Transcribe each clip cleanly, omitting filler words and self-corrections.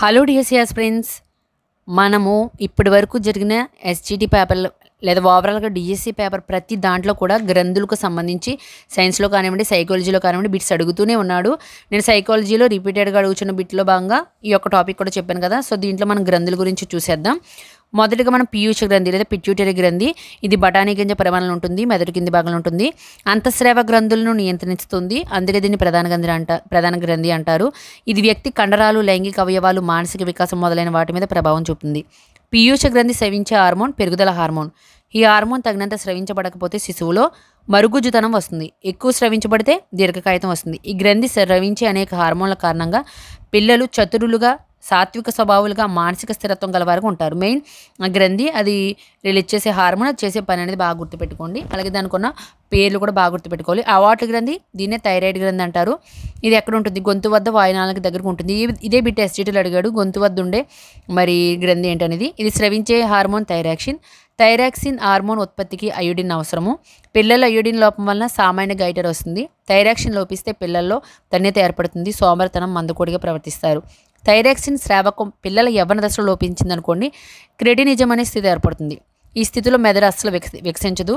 Hello డిఎస్సిఎస్ friends, మనము ఇప్పటి వరకు జరిగిన ఎస్జిటి పేపర్లు లేదా ఓవరాల్గా డిఎస్సి పేపర్ ప్రతి దాంట్లో కూడా గ్రంథులకు సంబంధించి సైన్స్లో కానివ్వండి, సైకాలజీలో కానివ్వండి బిట్స్ అడుగుతూనే ఉన్నాడు. నేను సైకాలజీలో రిపీటెడ్గా అడుగుతున్న బిట్లో భాగంగా ఈ యొక్క టాపిక్ కూడా చెప్పాను కదా. సో దీంట్లో మనం గ్రంథుల గురించి చూసేద్దాం. మొదటిగా మనం పీయూష గ్రంథి లేదా పిట్యూటరీ గ్రంథి, ఇది బఠానీ గింజ పరిమాణంలో ఉంటుంది, మెదడు కింది భాగంలో ఉంటుంది. అంతఃస్రావ గ్రంథులను నియంత్రిస్తుంది, అందుకే దీన్ని ప్రధాన గ్రంథి అంటారు. ఇది వ్యక్తి కండరాలు, లైంగిక అవయవాలు, మానసిక వికాసం మొదలైన వాటి మీద ప్రభావం చూపుతుంది. పీయూష గ్రంథి స్రవించే హార్మోన్ పెరుగుదల హార్మోన్. ఈ హార్మోన్ తగినంత స్రవించబడకపోతే శిశువులో మరుగుజ్జుతనం వస్తుంది, ఎక్కువ స్రవించబడితే దీర్ఘకాయితం వస్తుంది. ఈ గ్రంథి స్రవించే అనేక హార్మోన్ల కారణంగా పిల్లలు చతురులుగా, సాత్విక స్వభావాలుగా, మానసిక స్థిరత్వం గలవారుగా ఉంటారు. మెయిన్ గ్రంథి అది రిలీజ్ చేసే హార్మోన్, అది చేసే పని అనేది బాగా గుర్తుపెట్టుకోండి. అలాగే దానికి ఉన్న పేర్లు కూడా బాగా గుర్తుపెట్టుకోవాలి. అవార్ట్ గ్రంథి, దీన్నే థైరాయిడ్ గ్రంథి అంటారు. ఇది ఎక్కడ ఉంటుంది? గొంతు వద్ద వాయునాళానికి దగ్గరకు ఉంటుంది. ఇదే బిట్ ఎస్జిటీలో అడిగాడు, గొంతు వద్ద ఉండే మరి గ్రంథి ఏంటనేది. ఇది స్రవించే హార్మోన్ థైరాక్సిన్. థైరాక్సిన్ హార్మోన్ ఉత్పత్తికి అయోడిన్ అవసరము. పిల్లల అయోడిన్ లోపం వలన సామాన్య గైటర్ వస్తుంది. థైరాక్సిన్ లోపిస్తే పిల్లల్లో తన్యత ఏర్పడుతుంది, సోమరితనం, మందకోడిగా ప్రవర్తిస్తారు. థైరాక్సిన్ స్రావకం పిల్లల యవ్వన దశలో లోపించిందనుకోండి, క్రెటినిజం అనే స్థితి ఏర్పడుతుంది. ఈ స్థితిలో మెదడు అస్సలు వికసించదు.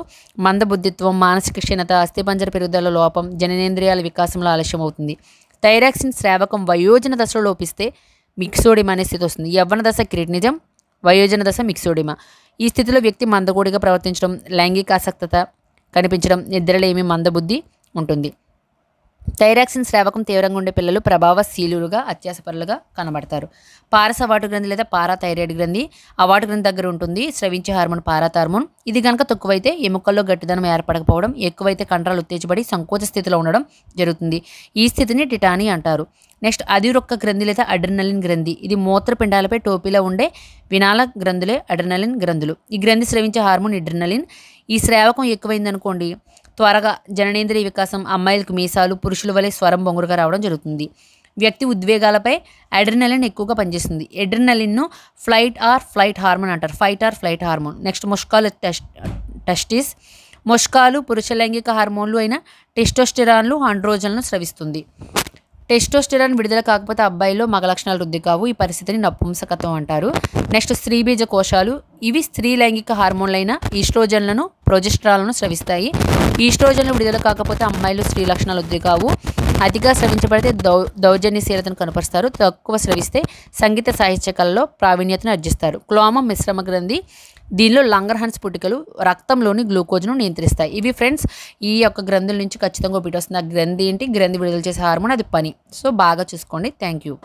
మందబుద్ధిత్వం, మానసిక క్షీణత, అస్థిపంజర పెరుగుదల లోపం, జననేంద్రియాల వికాసంలో ఆలస్యం అవుతుంది. థైరాక్సిన్ స్రావకం వయోజన దశలో లోపిస్తే మిక్సోడిమా అనే స్థితి వస్తుంది. యవ్వన దశ క్రెటినిజం, వయోజన దశ మిక్సోడిమా. ఈ స్థితిలో వ్యక్తి మందకోడిగా ప్రవర్తించడం, లైంగిక ఆసక్తత కనిపించడం, నిద్రలేమి, మందబుద్ధి ఉంటుంది. థైరాక్సిన్ స్రావకం తీవ్రంగా ఉండే పిల్లలు ప్రభావశీలుగా, అత్యాసపరులుగా కనబడతారు. పారస్ అవాటు గ్రంథి లేదా పారాథైరాయిడ్ గ్రంథి అవాటు గ్రంథి దగ్గర ఉంటుంది. స్రవించే హార్మోన్ పారాథార్మోన్. ఇది కనుక తక్కువైతే ఎముకల్లో గట్టిదనం ఏర్పడకపోవడం, ఎక్కువైతే కండరాలు ఉత్తేజపడి సంకోచ స్థితిలో ఉండడం జరుగుతుంది. ఈ స్థితిని టిటానీ అంటారు. నెక్స్ట్ అధిరొక్క గ్రంథి లేదా అడ్రినలిన్ గ్రంథి. ఇది మూత్రపిండాలపై టోపీలో ఉండే వినాల గ్రంథులే అడ్రినలిన్ గ్రంథులు. ఈ గ్రంథి స్రవించే హార్మోన్ అడ్రినలిన్. ఈ స్రావకం ఎక్కువైందనుకోండి, త్వరగా జననేంద్రియ వికాసం, అమ్మాయిలకు మీసాలు, పురుషుల వలె స్వరం బొంగురుగా రావడం జరుగుతుంది. వ్యక్తి ఉద్వేగాలపై అడ్రినలిన్ ఎక్కువగా పనిచేస్తుంది. అడ్రినలిన్ను ఫ్లైట్ హార్మోన్ అంటారు. Fight or flight hormone. Next ముష్కాలు టెస్టిస్. ముష్కాలు పురుష లైంగిక హార్మోన్లు అయిన టెస్టోస్టెరాన్లు, ఆండ్రోజన్లను స్రవిస్తుంది. టెస్టోస్టెరాన్ విడుదల కాకపోతే అబ్బాయిలో మగ లక్షణాలు వృద్ధి కావు. ఈ పరిస్థితిని నపుంసకత్వం అంటారు. నెక్స్ట్ స్త్రీబీజ కోశాలు. ఇవి స్త్రీ లైంగిక హార్మోన్లైన ఈస్ట్రోజన్లను, ప్రొజెస్ట్రాన్లను స్రవిస్తాయి. ఈస్ట్రోజన్లు విడుదల కాకపోతే అమ్మాయిలు స్త్రీ లక్షణాలు వృద్ధి కావు. అతిగా స్రవించబడితే దౌర్జన్యశీలతను కనపరుస్తారు. తక్కువ స్రవిస్తే సంగీత సాహిత్య కళలో ప్రావీణ్యతను అర్జిస్తారు. క్లోమం మిశ్రమ గ్రంథి. దీనిలో లంగర్హాన్స్ పుటికలు రక్తంలోని గ్లూకోజ్ను నియంత్రిస్తాయి. ఇవి ఫ్రెండ్స్ ఈ యొక్క గ్రంథుల నుంచి ఖచ్చితంగా ఒకటి వస్తుంది. ఆ గ్రంథి ఏంటి? గ్రంథి విడుదల చేసే హార్మోన్, అది పని. సో బాగా చూసుకోండి. Thank you.